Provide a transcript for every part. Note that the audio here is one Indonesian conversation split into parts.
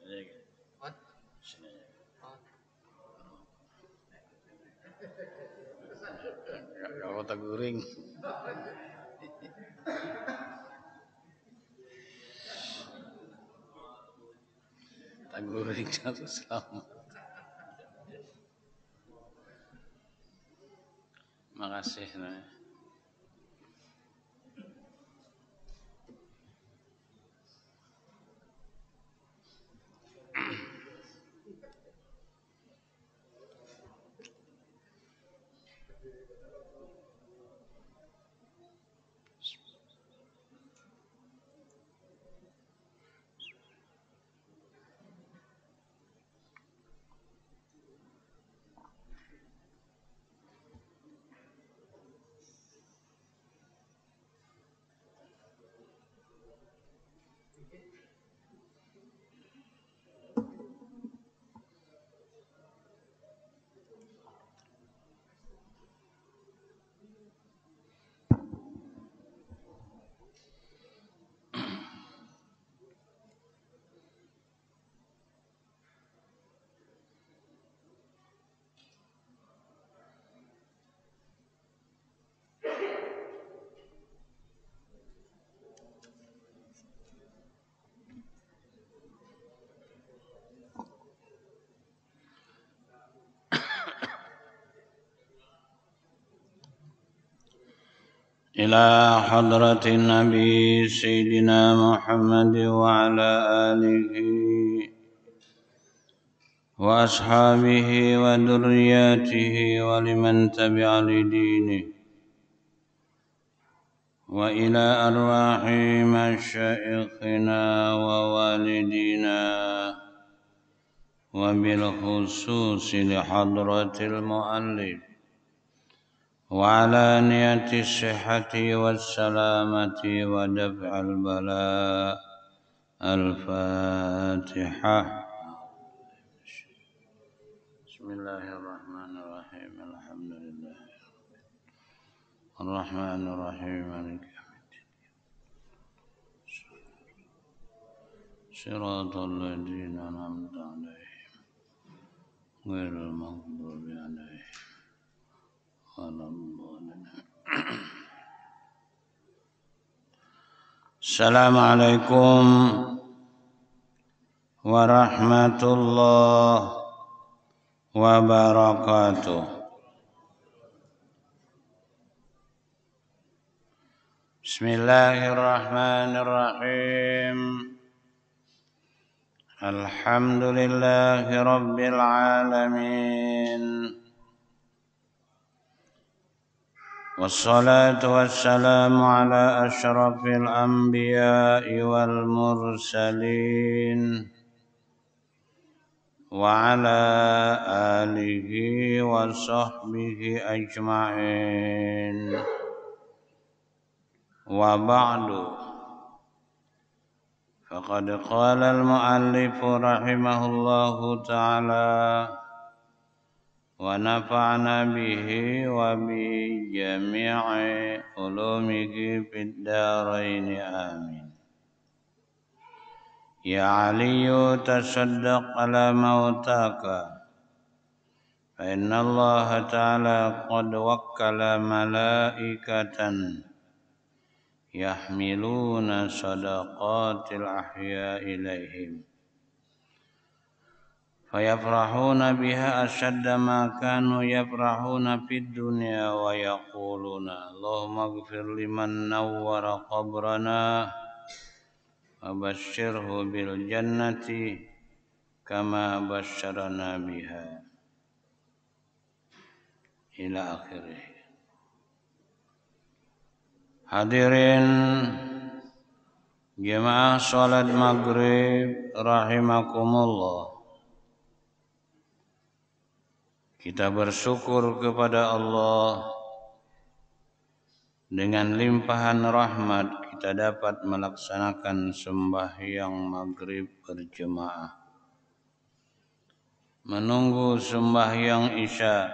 Kalau tak guring. Tak guring harus selamat. Makasih. إلى حضرة النبي سيدنا محمد وعلى آله وأصحابه وذرياته ولمن تبع لدينه وإلى أرواح مشايخنا ووالدينا وبالخصوص لحضرة المؤلف وعلى نية الصحة والسلامة ودفع البلاء. الفاتحة. بسم الله الرحمن الرحيم. الحمد لله الرحمن الرحيم مالك يوم الدين صراط الذين أنعمت عليهم غير المغضوب عليهم ولا الضالين. Assalamualaikum warahmatullahi wabarakatuh. Bismillahirrahmanirrahim. Alhamdulillahi rabbil alamin. Wassalatu wassalamu ala asyrafil anbiya'i wal mursalin wa ala alihi wa sahbihi ajma'in. Wa ba'du. Faqad qala al-mu'allif rahimahullahu ta'ala wa nafa'na bihi wa bi jami'i ulumihi fid dharain amin. Ya Aliyu tasaddaq ala mautaka fa inna Allah ta'ala qad wakkala malaikatan yahmiluna sadaqatil ahya ilaihim fayafrahuna biha ashadda ma kanu yafrahuna fid dunya wa yaquluna Allahumma ighfir liman nawwara qabrana wa basyirhu bil jannati kama basyarana biha ila akhirih. Hadirin jemaah salat maghrib rahimakumullah. Kita bersyukur kepada Allah dengan limpahan rahmat kita dapat melaksanakan sembahyang maghrib berjemaah. Menunggu sembahyang isya,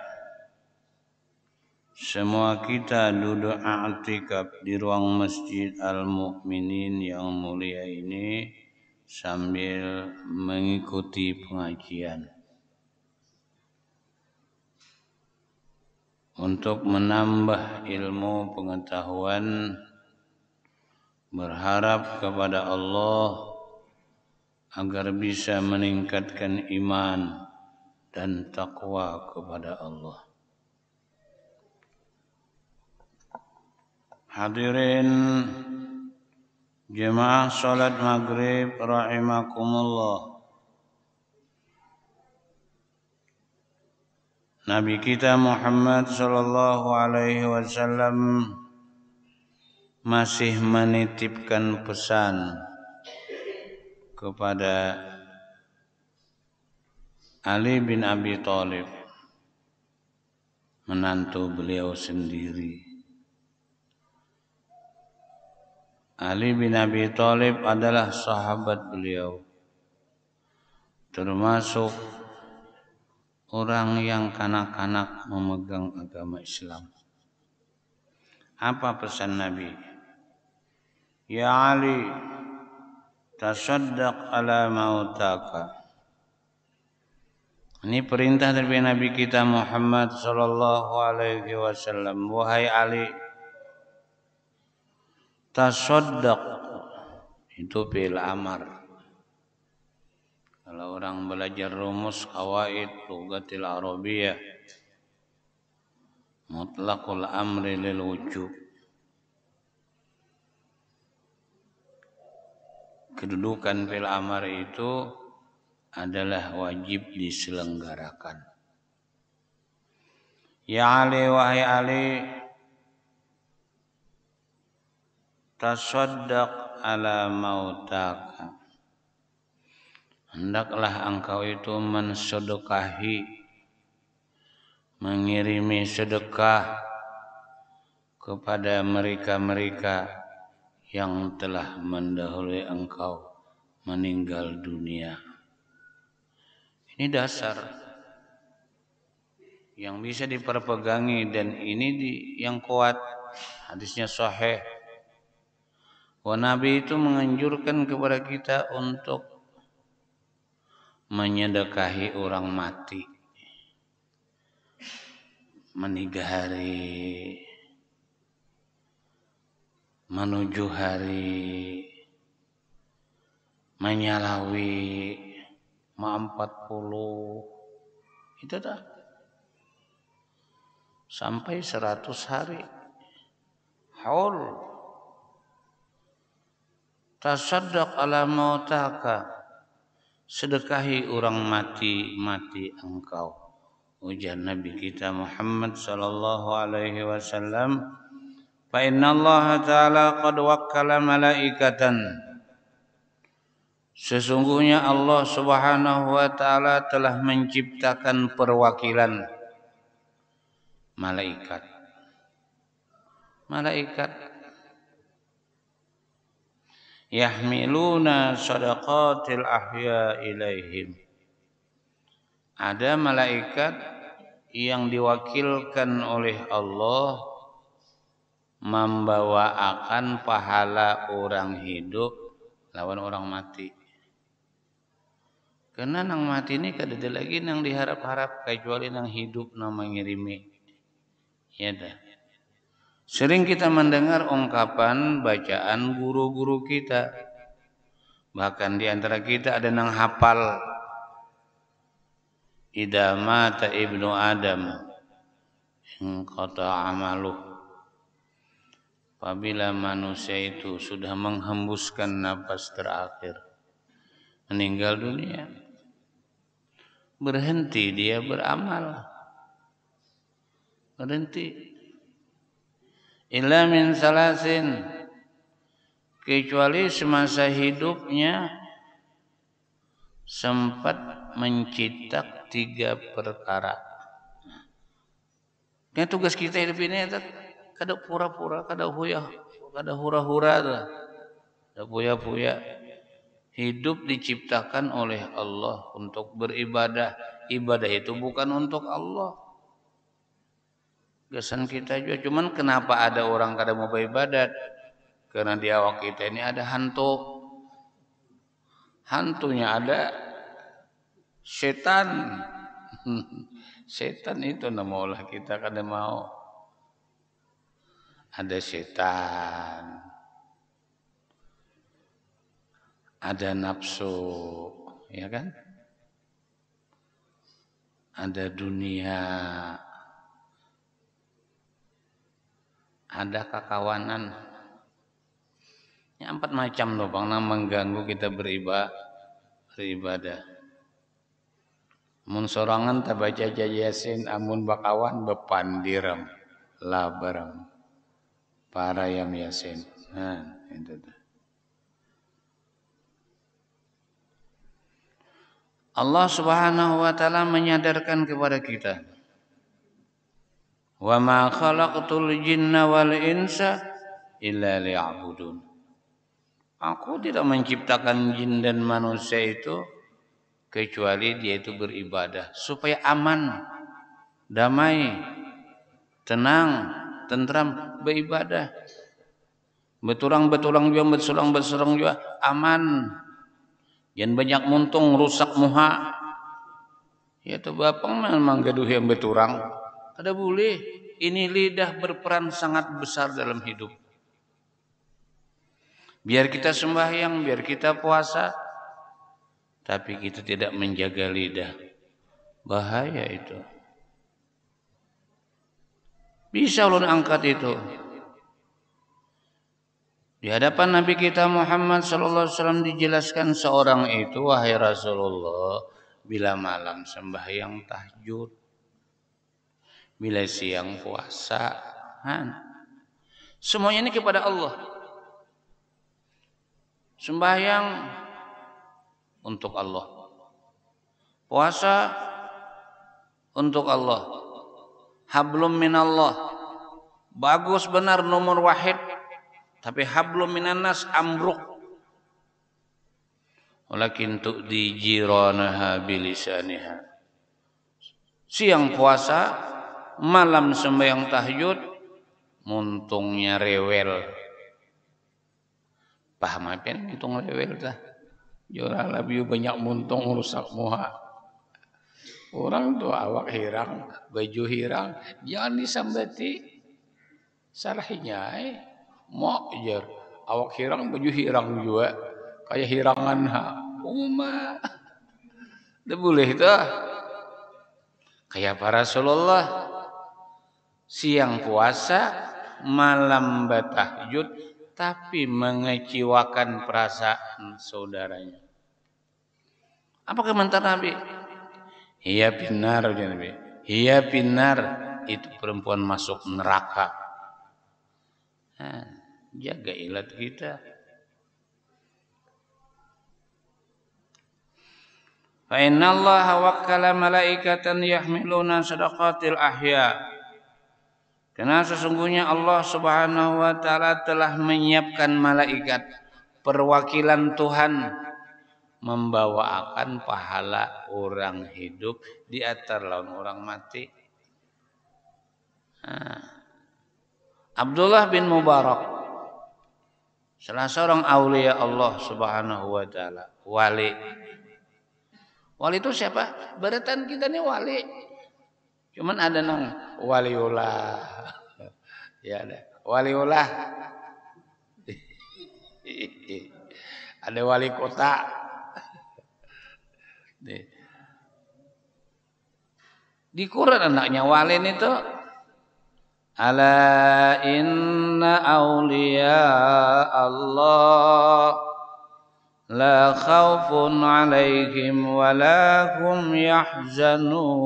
semua kita duduk i'tikaf di ruang Masjid Al-Mukminin yang mulia ini sambil mengikuti pengajian untuk menambah ilmu pengetahuan, berharap kepada Allah agar bisa meningkatkan iman dan takwa kepada Allah. Hadirin jemaah salat maghrib rahimakumullah. Nabi kita Muhammad sallallahu alaihi wasallam masih menitipkan pesan kepada Ali bin Abi Thalib, menantu beliau sendiri. Ali bin Abi Thalib adalah sahabat beliau, termasuk orang yang kanak-kanak memegang agama Islam. Apa pesan Nabi? Ya Ali, tasaddaq ala mautaka. Ini perintah dari Nabi kita Muhammad sallallahu alaihi wasallam. Wahai Ali, tasaddaq itu fi'il amar. Kalau orang belajar rumus qawaid lughatil arabiyyah, mutlaqul amri lil wujub. Kedudukan fi'il amar itu adalah wajib diselenggarakan. Ya Ali, wahai Ali, tasaddaq ala mautaka. Hendaklah engkau itu mensedekahi, mengirimi sedekah kepada mereka-mereka yang telah mendahului engkau meninggal dunia. Ini dasar yang bisa diperpegangi dan ini yang kuat. Hadisnya sahih. Wa Nabi itu menganjurkan kepada kita untuk menyedekahi orang mati, menigah menuju hari, menyalawi 40, itu dah sampai 100 hari. Haul tasaddaq ala mautaka, sedekahi orang mati engkau. Ujar Nabi kita Muhammad sallallahu alaihi wasallam, fa inna Allah ta'ala qad wakkala malaikatan. Sesungguhnya Allah Subhanahu wa taala telah menciptakan perwakilan malaikat. Malaikat yahmiluna sadaqatil ahya ilaihim. Ada malaikat yang diwakilkan oleh Allah membawaakan pahala orang hidup lawan orang mati. Karena nang mati ini kada ada lagi nang diharap-harap kecuali nang hidup nang mengirimi. Ya dah. Sering kita mendengar ungkapan bacaan guru-guru kita. Bahkan di antara kita ada nang hafal idza mata ibnu adam inqata amaluh. Apabila manusia itu sudah menghembuskan nafas terakhir, meninggal dunia, berhenti dia beramal. Berhenti. Illa min salasin, kecuali semasa hidupnya sempat mencetak 3 perkara. Yang tugas kita hidup ini kada pura-pura, kada hura-hura, kada puya-puya. Hidup diciptakan oleh Allah untuk beribadah. Ibadah itu bukan untuk Allah. Kesan kita juga, cuman kenapa ada orang kada mau beribadat? Karena di awak kita ini ada hantu. hantunya ada, setan. Setan itu nama Allah kita kada mau. Ada setan, ada nafsu, ya kan? Ada dunia, ada kekawanan. Ya, 4 macam loh bang, mengganggu kita beribadah. Mun sorangan tak baca Yasin, amun bakawan bepandiram, labaram, parayam Yasin. Nah, itu tuh. Allah Subhanahu wa taala menyadarkan kepada kita, wa ma khalaqtul jinna wal insa illa liya'budun. Aku tidak menciptakan jin dan manusia itu kecuali dia itu beribadah supaya aman, damai, tenang, tentram beribadah. Beturang juga aman. Jangan banyak muntung rusak muha. Ya tuh bapang memang gaduh yang beturang. Kada boleh. Ini lidah berperan sangat besar dalam hidup. Biar kita sembahyang, biar kita puasa, tapi kita tidak menjaga lidah. Bahaya itu. Bisa ulun angkat itu. Di hadapan Nabi kita Muhammad sallallahu alaihi wasallam dijelaskan seorang itu, wahai Rasulullah, bila malam sembahyang tahajud, bila siang puasa, semuanya ini kepada Allah. Sembahyang untuk Allah, puasa untuk Allah, hablum minallah, bagus benar nomor wahid. Tapi hablum minannas ambruk. Walakin tu'di jiranaha bilisaniha. Siang puasa, malam sembahyang tahajud, muntungnya rewel. Paham apa yang muntung rewel dah? Jora lebih banyak muntung rusak muha. Orang tu awak hirang, baju hirang, jangan disambati. Salahnya mau jer awak hirang baju hirang juga kayak hirangan umma dah boleh itu kayak para Rasulullah siang puasa malam bertahajud tapi mengecewakan perasaan saudaranya. Apa komentar Nabi? Hiya finnar, Nabi. Hiya finnar, itu perempuan masuk neraka. Jaga ilat kita. Fa inna Allah wakkala malaikatan yahmiluna sadaqatil ahya. Karena sesungguhnya Allah Subhanahu wa taala telah menyiapkan malaikat perwakilan Tuhan membawa akan pahala orang hidup di atar lawan orang mati. Abdullah bin Mubarak, salah seorang aulia Allah Subhanahu wa taala, wali. Wali itu siapa? Beratan kita nih wali. Cuman ada nang waliullah. Ya ada. Waliullah. Ada wali kota. Di Quran anaknya wali itu ala inna awliya Allah la khawfun alaihim wa la hum yahzanun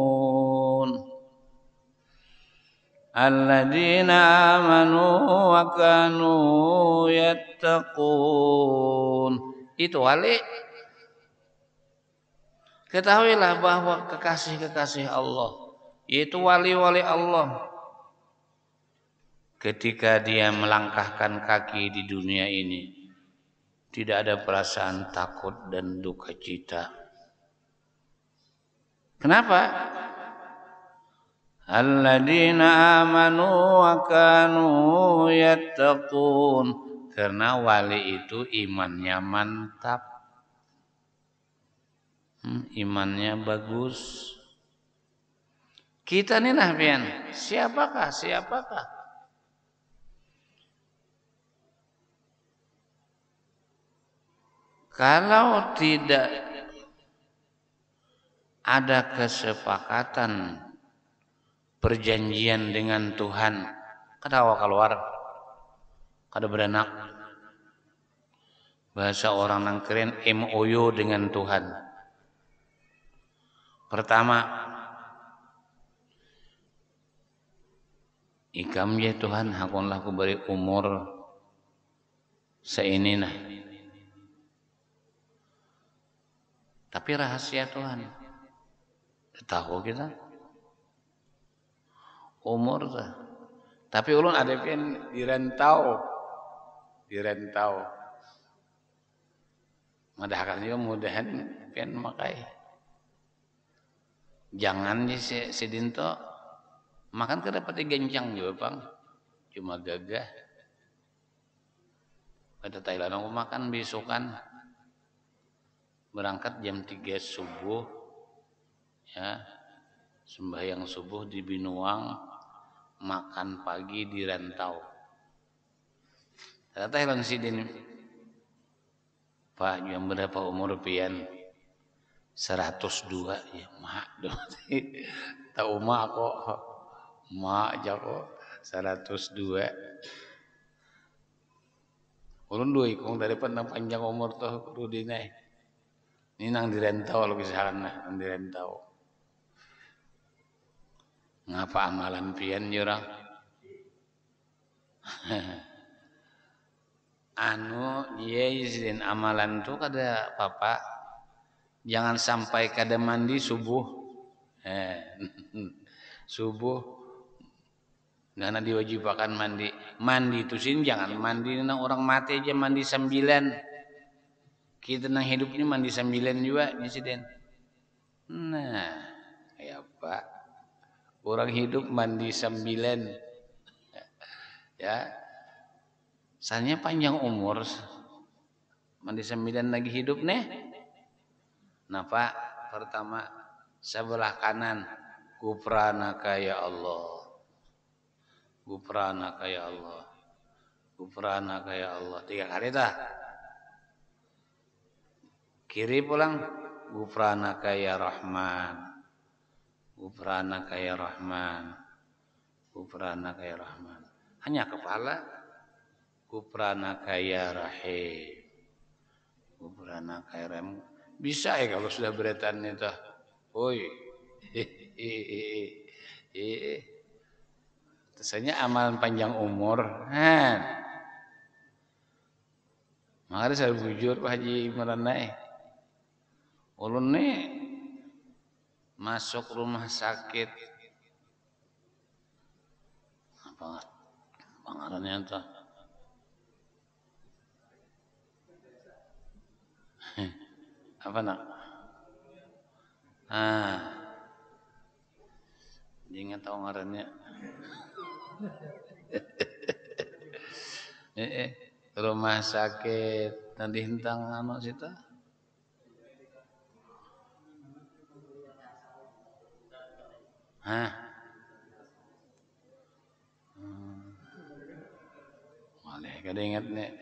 alladzina amanu wa kanu yattaqun. Itu wali. Ketahuilah bahwa kekasih-kekasih Allah, yaitu wali-wali Allah, ketika dia melangkahkan kaki di dunia ini, tidak ada perasaan takut dan duka cita. Kenapa? Alladzina amanu wa kanu yattaqun. Karena wali itu imannya mantap. imannya bagus. Kita nih nah pian, siapakah? Kalau tidak ada kesepakatan perjanjian dengan Tuhan, kadawa keluar, kada beranak. Bahasa orang nang keren MOU dengan Tuhan. Pertama, ikam ya Tuhan, hakunlah ku beri umur seini nah. Tapi rahasia Tuhan. Tahu kita umur tuh. Tapi ulun ada pian direntau. Mudahan juga mudahan pian makai. Jangan si Dinto makan ke dapat gencang juga Bang. Cuma gagah. Pada Thailand aku makan besokan. Berangkat jam 3 subuh. Ya. Sembahyang subuh di Binuang, makan pagi di Rantau. Ternyata Thailand sidin. Pak, yang berapa umur pian? 102 ya, mak doh. Tahu mak kok. Mak jako 102. Ulun dua ikung daripada panjang umur tuh rudinai. Ini nang direntau lo kisahan nang direntau. Ngapa amalan pian jurang? Iya izin amalan tuh kada papa. Jangan sampai kada mandi subuh. Subuh karena diwajibkan mandi. Mandi itu sih jangan mandi nang orang mati aja mandi 9. Kita nang hidup ini mandi 9 juga insiden. Nah, ya Pak. Orang hidup mandi 9. Ya. Soalnya panjang umur. Mandi 9 lagi hidup nih. Nah Pak, pertama sebelah kanan Gufranaka ya Allah. Gufranaka ya Allah. Gufranaka ya Allah. 3 kali dah. Kiri pulang Gufranaka ya Rahman. Gufranaka ya Rahman. Gufranaka ya Rahman. Hanya kepala Gufranaka ya Rahim. Gufranaka ya Rahim. Bisa ya kalau sudah beretan itu. Oi. Tentunya amalan panjang umur. Makanya saya bujur Pak Haji Merenai. Ulun nih masuk rumah sakit. Apa pangarannya itu? Apa nak? Jangan tahu ngarannya. Rumah sakit nanti hentang anu situ. Malih kada ingat nih.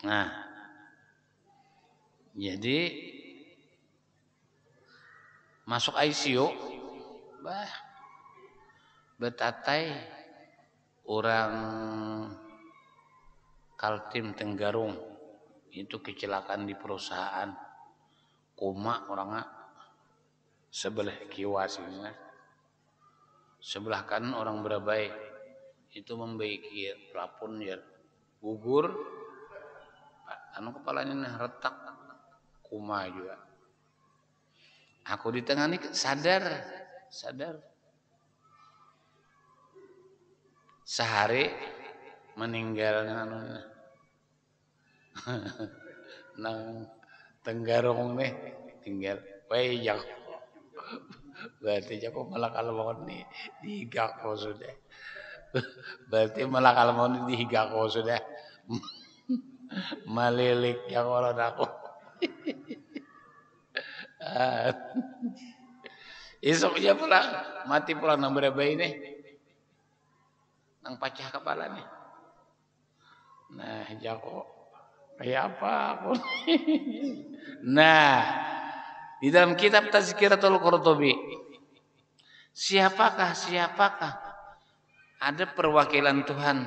Nah. Jadi masuk ICU betatai orang Kaltim Tenggarong itu kecelakaan di perusahaan koma orangnya sebelah kiwas ini sebelah kanan orang berabai itu membaiki plafon ya gugur anu kepalanya retak koma juga aku di tengah ini sadar sehari meninggal nang Tenggarong nih tinggal wae jak berarti jago malah kalau mau nih dihigak kok sudah berarti malah kalau mau dihigak kok sudah Malilik yang orang aku. Isoknya pula mati pula nang berapa ini, nang pacah kepala nih. Nah, Jako kayak apa aku? Nah, di dalam kitab Tazkiratul Qurtubi, siapakah ada perwakilan Tuhan,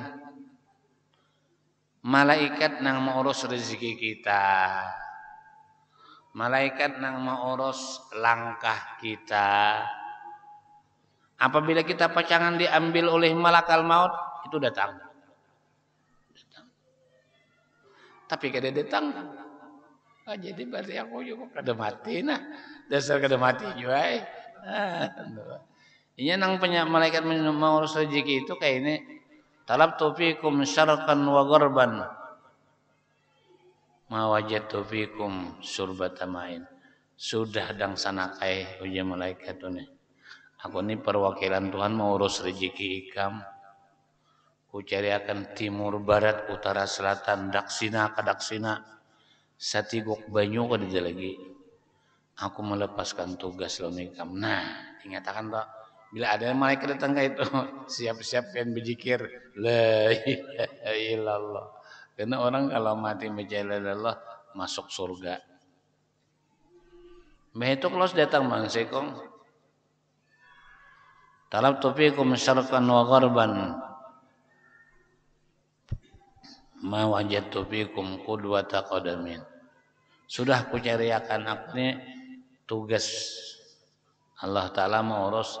malaikat nang mengurus rezeki kita, malaikat nang mengurus langkah kita. Apabila kita pacangan diambil oleh malakal maut, itu datang. Tapi kada datang. Jadi berarti aku juga kada mati nah. Dasar kada mati juga. Iya nang malaikat mengurus rezeki itu kayak ini. Talabtu fikum syarqan wa gharban. Ma wajadtu fikum surbata ma'in. Sudah dang sanakai uji malaikat ini. Aku ini perwakilan Tuhan mau urus rezeki ikam. Ku cari akan timur, barat, utara, selatan, daksina ke daksina. Satigok banyu ke dia lagi. Aku melepaskan tugas lo nikam. Nah, ingatakan tak bila ada malaikat datang ke itu, siap-siap kan berzikir la ilaha illallah. Karena orang kalau mati baca la ilaha illallah masuk surga. Mbah itu kalau datang bang sekong. Talabtu fikum syarqan wa gharban. Ma wajadtu fikum qudwata qadamin. Sudah kucariakan aku ini tugas Allah Ta'ala mengurus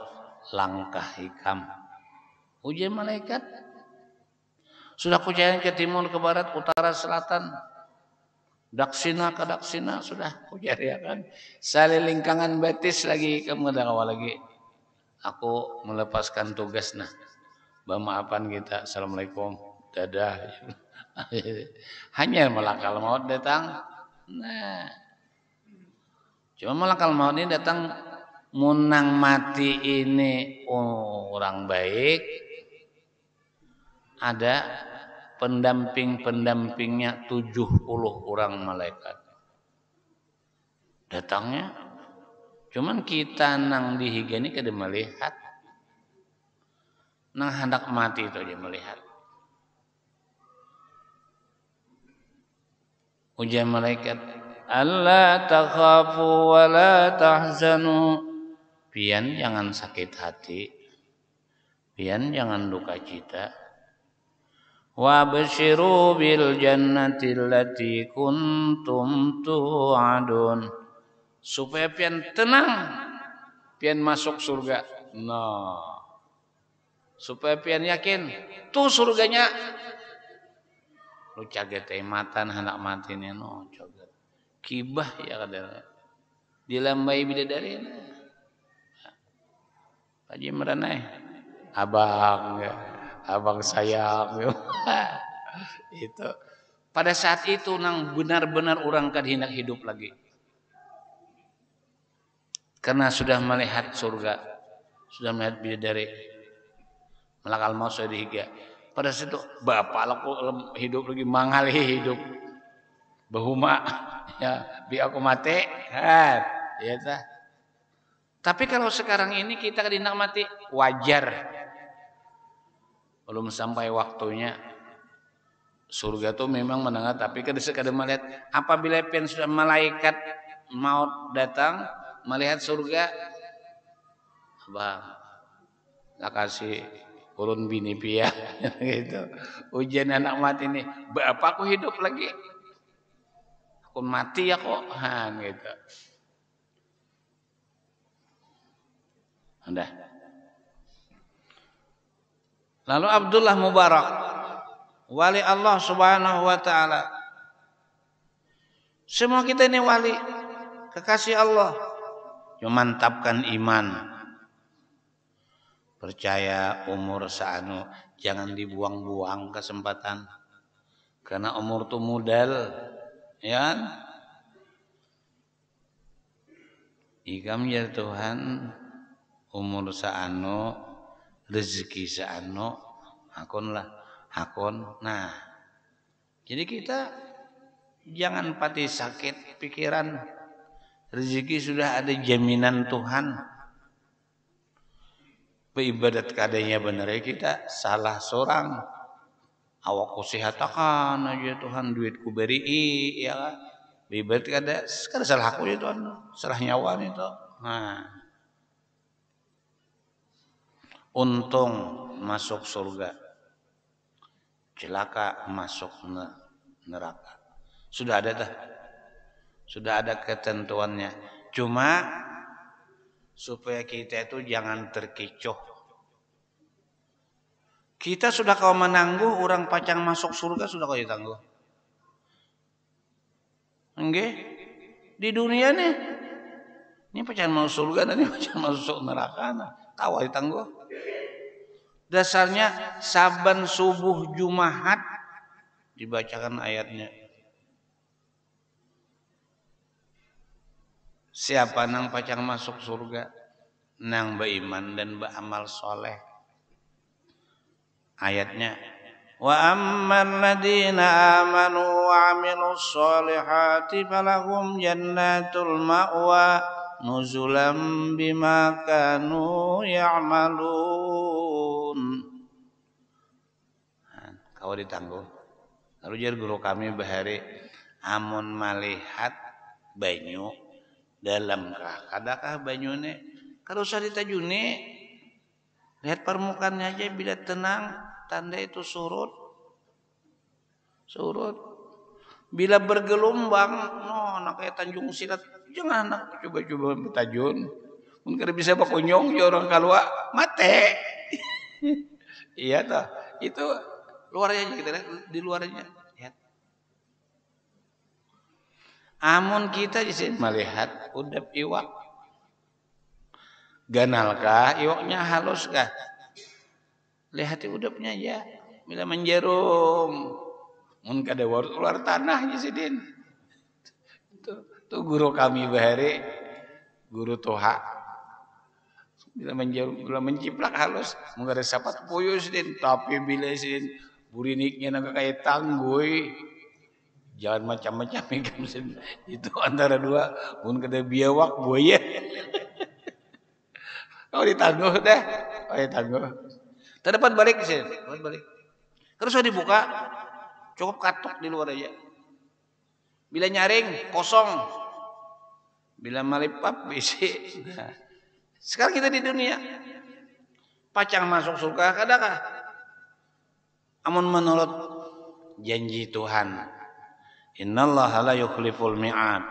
langkah ikam. Ujian malaikat. Sudah kucariakan ke timur, ke barat, utara, selatan. Daksina ke daksina sudah kucariakan. Salilingkangan betis lagi kamu awal lagi. Aku melepaskan tugas nah. Bamaafan kita. Assalamualaikum. Dadah. Hanya malakal maut datang. Nah, cuma malakal maut ini datang munang mati ini orang baik. Ada pendamping-pendampingnya 70 orang malaikat. Datangnya. Cuman kita nang dihiga ini kada melihat. Nang hendak mati itu aja melihat. Ujian malaikat, alla takhafu wa la tahzanu. Pian jangan sakit hati. Pian jangan duka cita. Wa basyiru bil jannati allati kuntum tu'adun. Supaya pian tenang. Pian masuk surga. Nah. Supaya pian yakin tuh surganya. Lu caget matan hendak mati nih no caget kibah ya kadang dilambai bidadari Haji merenai abang sayang itu pada saat itu nang benar-benar orang kad hendak hidup lagi karena sudah melihat surga sudah melihat bidadari malakal maut sudah dihiga. Pada situ bapak aku hidup lagi mangali hidup bahuma ya bi aku mati kan ya tah. Tapi kalau sekarang ini kita hendak mati wajar belum sampai waktunya surga tuh memang menengah tapi kadang melihat apabila pian sudah malaikat maut datang melihat surga bang lah kasih urun bini pia gitu. Ujian anak mati nih, bapakku hidup lagi. Aku mati ya kok, gitu. Udah. Lalu Abdullah Mubarak, wali Allah Subhanahu wa taala. Semua kita ini wali, kekasih Allah. Cuma mantapkan iman. Percaya umur seanu jangan dibuang-buang kesempatan karena umur itu modal ya ikam ya Tuhan umur seanu rezeki seanu hakon nah jadi kita Jangan pati sakit pikiran. Rezeki sudah ada jaminan Tuhan. Beribadat kadanya bener kita salah seorang. Awakku sehatakan aja Tuhan duitku beri ya kan. Beribadat kada salah aku ya Tuhan. Salah nyawa itu. Nah. Untung masuk surga. Celaka masuk neraka. Sudah ada dah. Sudah ada ketentuannya. Cuma supaya kita itu jangan terkecoh. Kita sudah kau menangguh orang pacang masuk surga sudah kau ditangguh. Enggak? Di dunia nih. Ini pacang masuk surga dan ini pacang masuk neraka. Kau ditangguh. Dasarnya saban subuh Jumat dibacakan ayatnya. Siapa nang pacang masuk surga? Nang beriman dan beramal soleh. Ayatnya. Wa amman ladina amanu wa amilus solihati falahum jannatul ma'wa nuzulam bima kanu ya'malun. Kau ditangguh. Lalu jar guru kami bahari amun malihat banyu dalam kadakah banyune kalau usah ditajune lihat permukaannya aja bila tenang tanda itu surut bila bergelombang nak kayak Tanjung Silat jangan nak coba-coba bertajun mungkin bisa bakunyong ya orang kalua mate iya toh itu luarnya kita lihat di luarnya lihat amun kita jadi melihat udap iwak ganalkah iwaknya haluskah lihat udapnya aja bila menjerum mun kada luar tanah jadi tuh guru kami bahari guru toha bila menjerum bila menciplak halus mun kada sapat puyus din tapi bila sin buriniknya naga kayak tangguy jangan macam-macam itu antara dua mun kada biawak buaya kau ditangguh dah kau ditangguh terdapat balik sih balik terus dibuka cukup katuk di luar aja bila nyaring kosong bila malipap bisi nah, sekarang kita di dunia pacang masuk surga kadakah amun menurut janji Tuhan innallaha la yukhliful mi'ad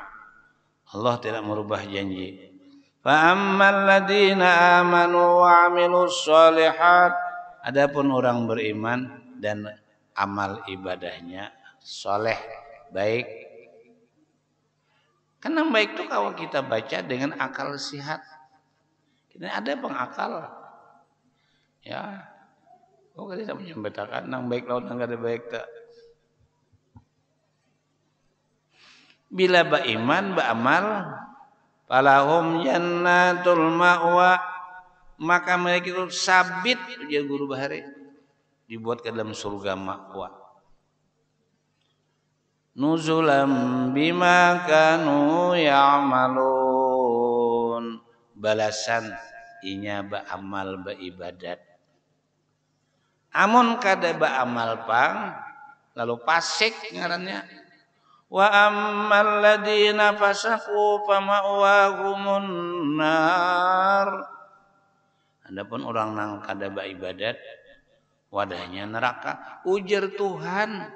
Allah tidak merubah janji fa ammal ladina amanu wa amilus solihat adapun orang beriman dan amal ibadahnya soleh baik kan yang baik itu kalau kita baca dengan akal sihat kita ada pengakal ya kok kita menyembetakan nang baik lawan nang kada baik tak bila beriman beramal falahum jannatul ma'wa maka mereka itu sabit ujar guru bahari dibuat ke dalam surga ma'wa nuzulam bima kanu ya'malun balasan inya beramal beribadat amun kada beramal pang lalu pasik ngarannya wa ammal ladina fasaqu fama'wahumun nar adapun orang nang kada beribadat wadahnya neraka ujar Tuhan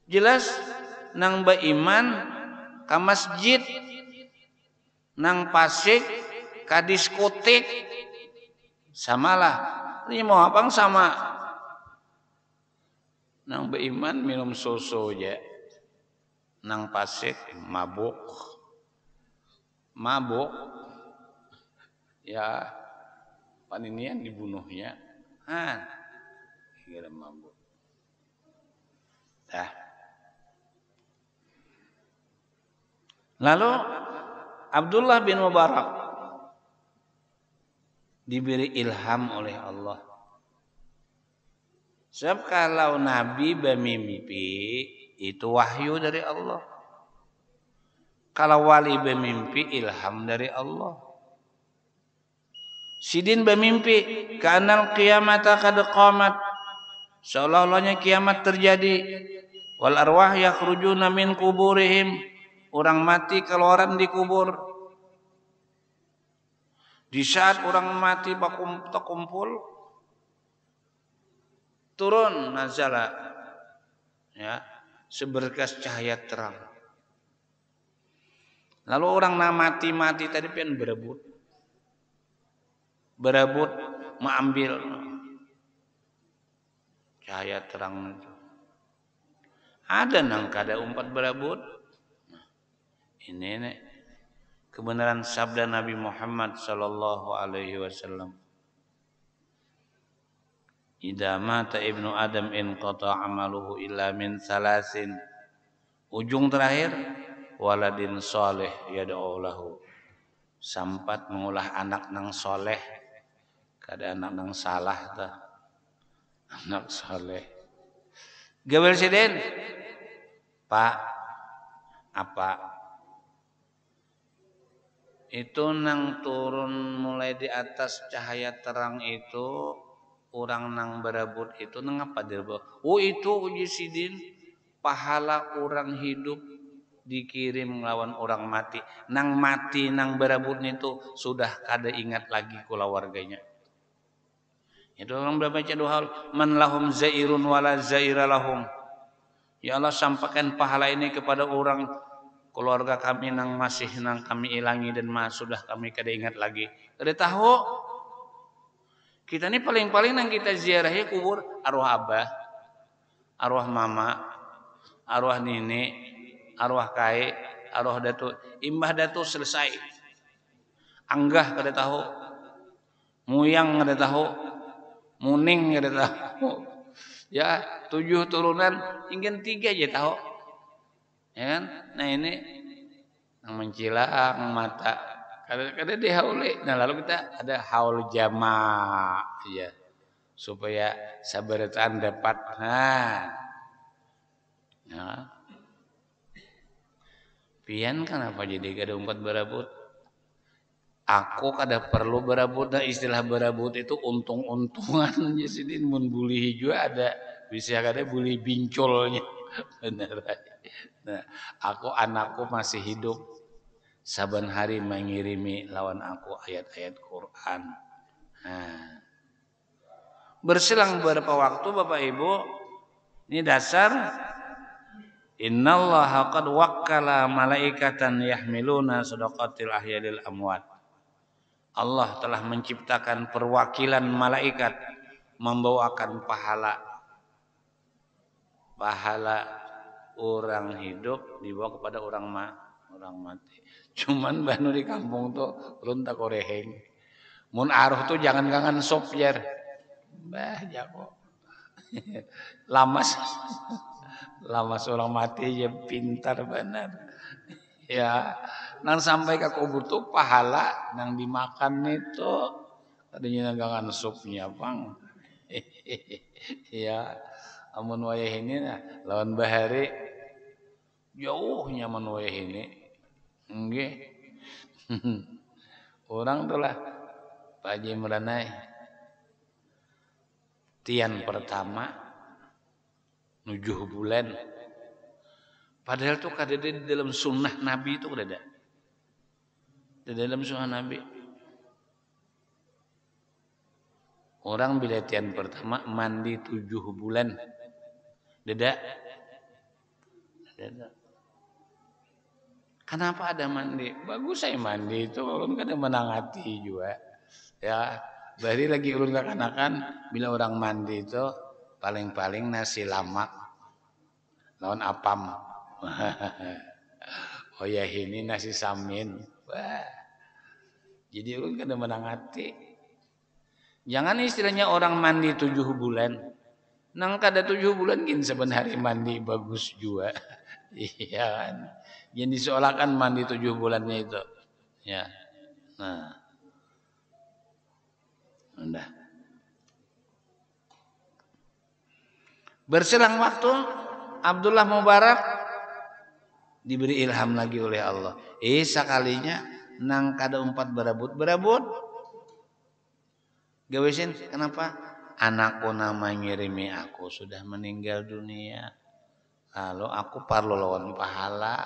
jelas nang beriman ka masjid nang pasik ka diskotik samalah ini mau apa sama nang beriman minum susu aja nang pasik mabuk ya paninian dibunuhnya kira mabuk dah lalu Abdullah bin Mubarak diberi ilham oleh Allah Sebab kalau Nabi bermimpi itu wahyu dari Allah. Kalau wali bermimpi ilham dari Allah. Sidin bermimpi kanal qiyamata qad qamat. Seolah-olahnya kiamat terjadi. Wal arwah yakhrujuna min kuburihim. Orang mati keluaran di kubur. Di saat orang mati terkumpul, turun nazala, ya, seberkas cahaya terang. Lalu orang mati tadi pengen berebut mengambil cahaya terang itu. Ada nang kada umpat berebut. Ini nih kebenaran sabda Nabi Muhammad sallallahu alaihi wasallam. Idza mata ibnu Adam inqata amaluhu illa min salasin. Ujung terakhir waladin soleh yad'u lahu. Sampat mengulah anak nang soleh. Kada anak nang salah tah. Anak soleh. Gawel sidin. Pak, apa? Itu nang turun mulai di atas cahaya terang itu orang nang berebut itu nang apa dia? Oh itu uji sidin pahala orang hidup dikirim melawan orang mati. Nang mati nang berebut itu sudah kada ingat lagi keluarganya. Itu orang baca doa man lahum zairun wala zaira lahum. Ya Allah sampaikan pahala ini kepada orang keluarga kami nang masih nang kami ilangi dan sudah kami kada ingat lagi. Kada tahu. Kita ini paling-paling nang kita ziarahi kubur arwah abah, arwah mama, arwah nini, arwah kai, arwah datu, imbah datu selesai. Anggah kada tahu. Muyang kada tahu. Muning kada tahu. Ya, 7 turunan ingin 3 aja tahu. Ya kan? Nah ini yang mencilang mata kada dihauli. Nah lalu kita ada haul jama ya supaya sabaratan dapat. Nah pian kenapa jadi kada umpat berebut? Aku kada perlu berebut. Nah istilah berebut itu untung-untungan aja sidin mun bulih juga ada bisa kada bulih binculnya. Benar. Nah, anakku masih hidup. Saban hari mengirimi lawan aku ayat-ayat Quran. Nah, berselang beberapa waktu Bapak Ibu, ini dasar innallaha qad wakkala malaikatan yahmiluna shadaqatil ahyalil amwat. Allah telah menciptakan perwakilan malaikat membawakan pahala orang hidup dibawa kepada orang mati. Cuman banu di kampung tuh ulun tak koreheng. Mun aruh tuh jangan kangen sop yer. Bah jago. Lamas orang mati ya pintar benar. Ya, nang sampai ke kubur tuh pahala nang dimakan itu tadinya kangen supnya bang. Ya, amun wayah ini nah lawan bahari jauhnya mun wayah ini. Nggih. Orang tuh lah Pak Haji Meranai tian pertama 7 bulan. Padahal tuh kada di dalam sunnah Nabi itu kada ada. Di dalam sunnah Nabi. Orang bila tian pertama mandi 7 bulan. Deda. Kenapa ada mandi? Bagus saya mandi itu ulun kada menang hati juga. Ya, berarti lagi ulun kekanakan bila orang mandi itu paling-paling nasi lamak lawan apam. Oh ya ini nasi samin. Wah. Jadi ulun kada menang hati. Jangan istilahnya orang mandi 7 bulan. Nang kada 7 bulan gin saben hari mandi bagus juga. Iya kan. Yang diseolahkan mandi 7 bulannya itu. Ya. Nah. Udah. Berselang waktu Abdullah Mubarak diberi ilham lagi oleh Allah. Sekalinya nang kada umpat berabut. Gawesin kenapa? Anakku nama ngirimi aku sudah meninggal dunia. Lalu aku perlu lawan pahala.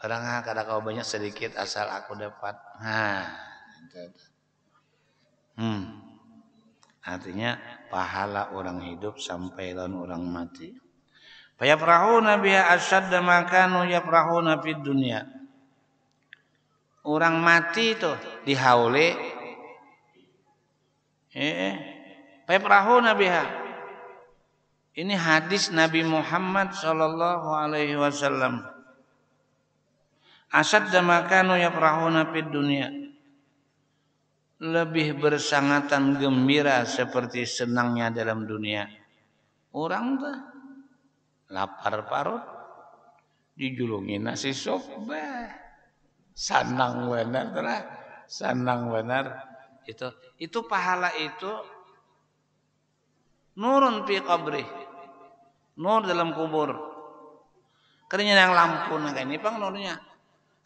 Barang kada kau banyak sedikit asal aku dapat. Artinya pahala orang hidup sampai lawan orang mati. Fayafrahuna biha asyadda ma kanu yafrahuna fid dunya. Orang mati itu dihaule fayafrahuna biha. Ini hadis Nabi Muhammad sallallahu alaihi wasallam. Asyadda ma kanu yafrahuna fid dunya. Lebih bersangatan gembira seperti senangnya dalam dunia. Orang tuh lapar parut dijulungi nasi sop, sanang benar telah, sanang benar. Itu pahala itu nurun fi qabri, nur dalam kubur. Karena yang lampu naga ini pang nurnya.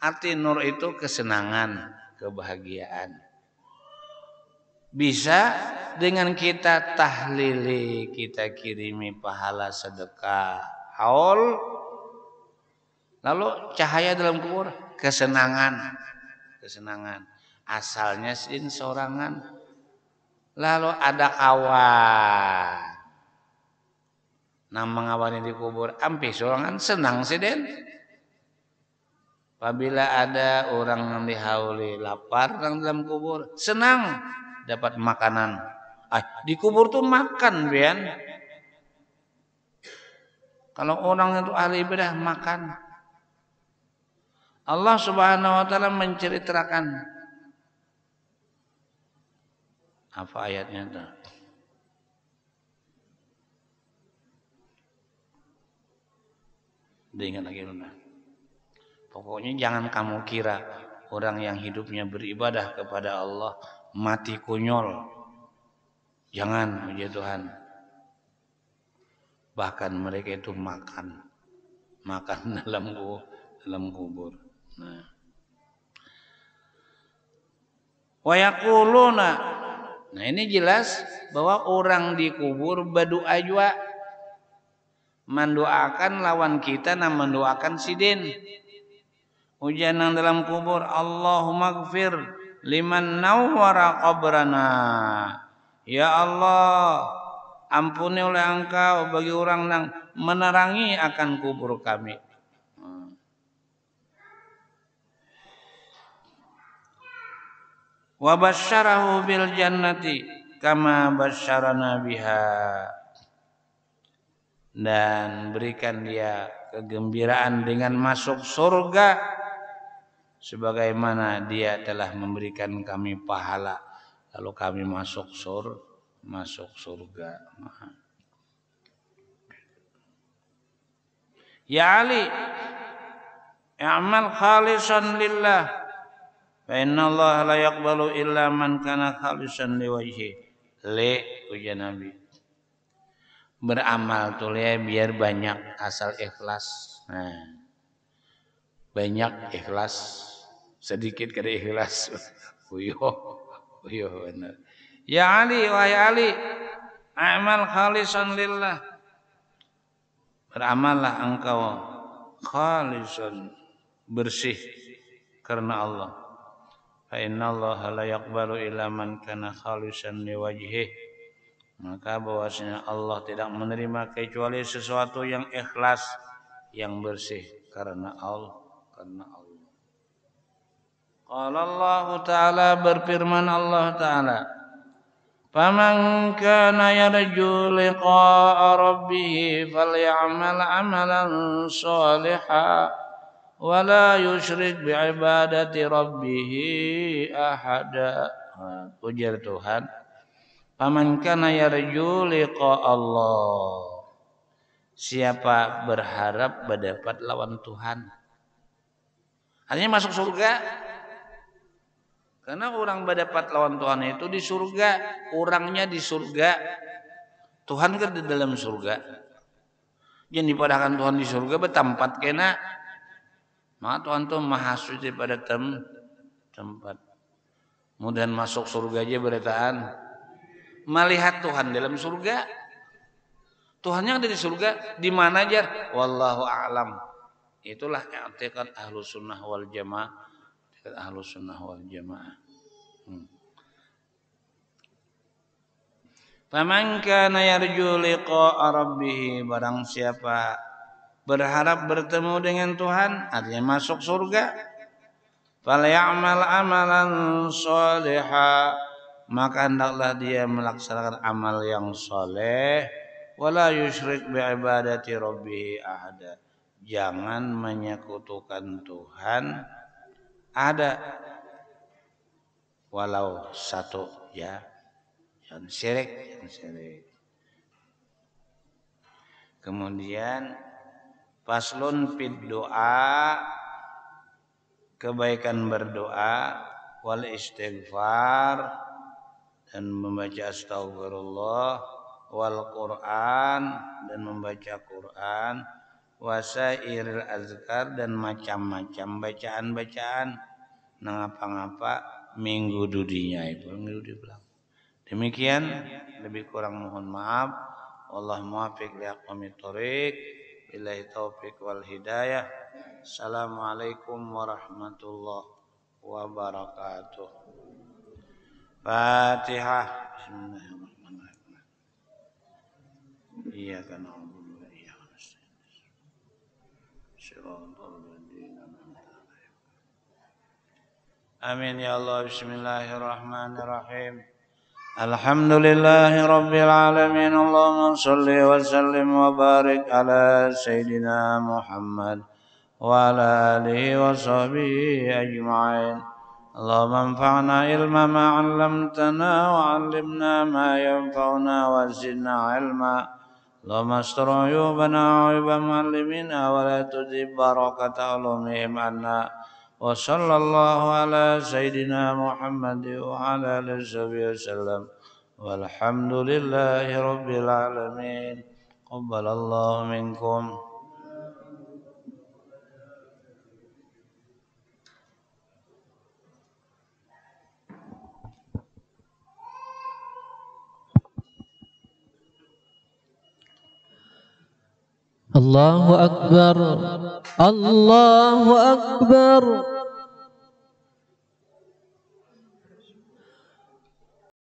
Arti nur itu kesenangan, kebahagiaan. Bisa dengan kita tahlili, kita kirimi pahala sedekah haul, lalu cahaya dalam kubur, kesenangan. Asalnya sin sorangan, lalu ada kawan, nama ngawannya di kubur, ampi sorangan senang sih den. Apabila ada orang yang dihauli lapar dalam kubur, senang dapat makanan. Di kubur tuh makan, Bian. Kalau orang itu ahli ibadah makan. Allah Subhanahu wa taala menceritakan apa ayatnya itu? Diingat lagi Luna. Pokoknya jangan kamu kira orang yang hidupnya beribadah kepada Allah mati konyol. Jangan, puji Tuhan. Bahkan mereka itu makan dalam kubur. Nah. Wa yaquluna. Nah, ini jelas bahwa orang di kubur berdoa juga mendoakan lawan kita dan mendoakan sidin. Ujian dalam kubur, Allahumma gfir liman nawwara qabrana. Ya Allah, ampuni oleh Engkau bagi orang yang menerangi akan kubur kami. Wa basyarahu bil jannati kama basyarana biha. Dan berikan dia kegembiraan dengan masuk surga sebagaimana dia telah memberikan kami pahala lalu kami masuk surga. Ya Ali, i'mal khalisan lillah fa inna Allah la yaqbalu illa man kana khalisan liwajhi. Ujian Nabi. Beramal tuh ya biar banyak asal ikhlas. Nah, banyak ikhlas, sedikit kada ikhlas. Uyuh benar. Ya Ali, wahai Ali, amal khalisan lillah. Beramallah engkau khalisan, bersih karena Allah. Fa innallaha la yaqbalu illa man kana khalisan liwajhihi. Maka bahwasanya Allah tidak menerima kecuali sesuatu yang ikhlas, yang bersih karena Allah. Qala Allah Ta'ala, berfirman Allah Ta'ala, faman kana yarju liqa'a rabbih falyamal amalan shalihan wa la yusyrik bi'ibadati rabbih ahada. Ujar Tuhan, faman kana yarju liqa Allah. Siapa berharap mendapat lawan Tuhan, artinya masuk surga. Karena orang mendapat lawan Tuhan itu di surga, orangnya di surga. Tuhan kan di dalam surga. Jangan dipadahkan Tuhan di surga bertempat kena. Maka Tuhan tuh maha suci pada tempat. Mudahan masuk surga aja beritaan. Melihat Tuhan dalam surga. Tuhannya ada di surga. Di mana aja? Wallahu a'lam. Itulah i'tiqad Ahlus Sunnah wal Jamaah. I'tiqad Ahlus Sunnah wal Jamaah. Faman kana yarju liqa'a rabbih, barang siapa berharap bertemu dengan Tuhan, artinya masuk surga, falyamal amalan sholiha, maka hendaklah dia melaksanakan amal yang soleh, wala yusyrik bi ibadati rabbih ahada, jangan menyekutukan Tuhan ada walau satu, ya. Jangan syirik. Kemudian faslun fid doa, kebaikan berdoa, wal istighfar, dan membaca astagfirullah, wal Quran, dan membaca Quran, wasairil azkar, dan macam-macam bacaan-bacaan ngapa-ngapa minggu dudinya itu minggu di belakang. Demikian, lebih kurang mohon maaf. Wallahu muwaffiq li aqwamit thoriq. Billahi taufiq wal hidayah. Assalamualaikum warahmatullahi wabarakatuh. Fatihah. Bismillahirrahmanirrahim. Iyyaka na'budu wa iyyaka nasta'in. Shiratal ladzina an'amta 'alaihim. Amin ya Allah. Bismillahirrahmanirrahim. Alhamdulillahi Rabbil Alamin. Allahumma salli wa sallim wa barik ala Sayyidina Muhammad wa ala alihi wa sahbihi ajma'in. Allahumma anfa'na ilma ma 'allamtana wa 'allimna ma yanfa'una wa zidna ilma. Allahumma astur uyubana wa uyuba mu'allimina wa la tudhib barakata ulumihim anna. Wa sallallahu ala Sayyidina Muhammad wa ala alihi wa sallam. Walhamdulillahi Rabbil Alamin. Qabbalallahu minkum. Allahu Akbar. Allahu Akbar.